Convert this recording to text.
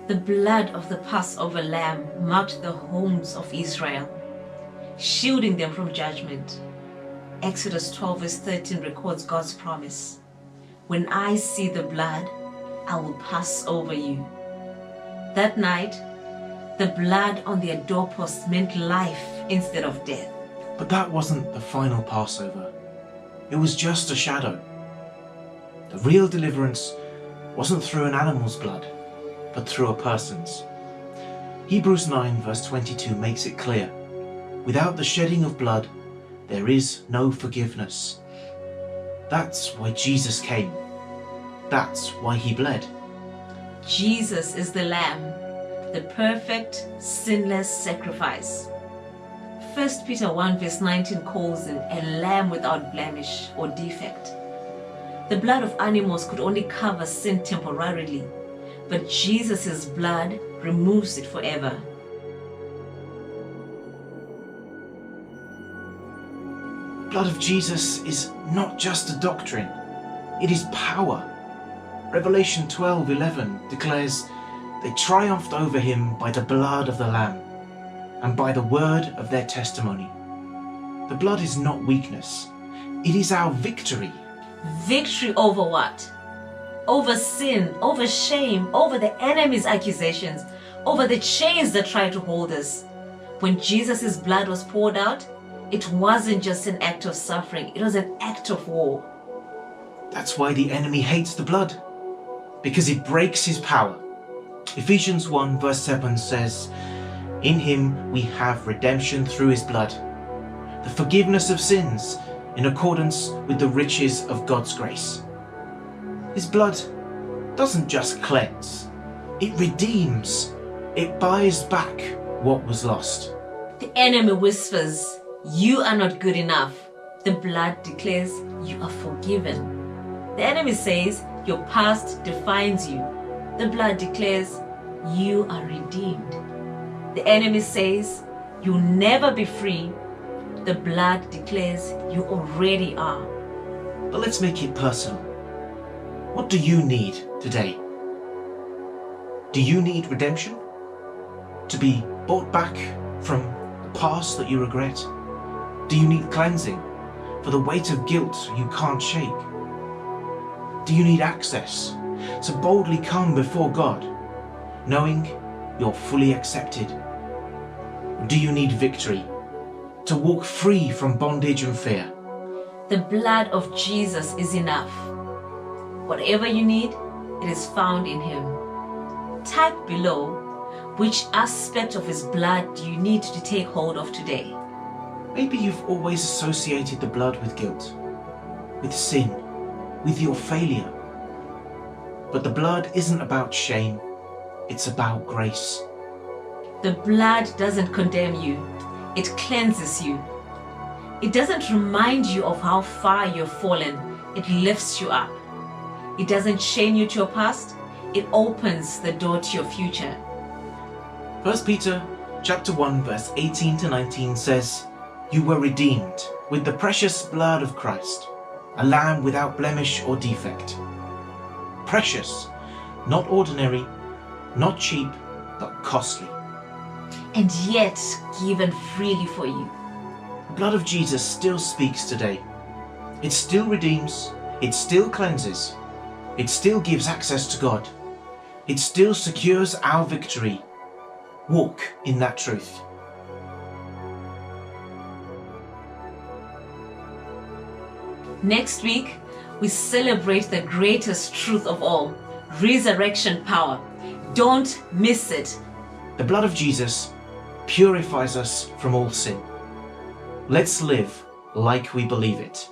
The blood of the Passover lamb marked the homes of Israel, shielding them from judgment. Exodus 12 verse 13 records God's promise. When I see the blood, I will pass over you. That night, the blood on their doorposts meant life instead of death. But that wasn't the final Passover. It was just a shadow. The real deliverance wasn't through an animal's blood, but through a person's. Hebrews 9 verse 22 makes it clear, without the shedding of blood, there is no forgiveness. That's why Jesus came. That's why he bled. Jesus is the Lamb, the perfect, sinless sacrifice. 1 Peter 1 verse 19 calls him a lamb without blemish or defect. The blood of animals could only cover sin temporarily, but Jesus' blood removes it forever. The blood of Jesus is not just a doctrine, it is power. Revelation 12:11 declares, they triumphed over him by the blood of the Lamb and by the word of their testimony. The blood is not weakness, it is our victory. Victory over what? Over sin, over shame, over the enemy's accusations, over the chains that try to hold us. When Jesus' blood was poured out, it wasn't just an act of suffering, it was an act of war. That's why the enemy hates the blood, because it breaks his power. Ephesians 1 verse 7 says, in him we have redemption through his blood, the forgiveness of sins in accordance with the riches of God's grace. His blood doesn't just cleanse, it redeems, it buys back what was lost. The enemy whispers, you are not good enough. The blood declares you are forgiven. The enemy says your past defines you. The blood declares you are redeemed. The enemy says you'll never be free. The blood declares you already are. But let's make it personal. What do you need today? Do you need redemption? To be bought back from the past that you regret? Do you need cleansing for the weight of guilt you can't shake? Do you need access to boldly come before God, knowing you're fully accepted? Do you need victory to walk free from bondage and fear? The blood of Jesus is enough. Whatever you need, it is found in him. Type below, which aspect of his blood do you need to take hold of today? Maybe you've always associated the blood with guilt, with sin, with your failure. But the blood isn't about shame, it's about grace. The blood doesn't condemn you, it cleanses you. It doesn't remind you of how far you've fallen, it lifts you up. It doesn't chain you to your past, it opens the door to your future. 1 Peter chapter 1 verse 18 to 19 says, you were redeemed with the precious blood of Christ, a lamb without blemish or defect. Precious, not ordinary, not cheap, but costly. And yet given freely for you. The blood of Jesus still speaks today. It still redeems, it still cleanses, it still gives access to God. It still secures our victory. Walk in that truth. Next week, we celebrate the greatest truth of all, resurrection power. Don't miss it. The blood of Jesus purifies us from all sin. Let's live like we believe it.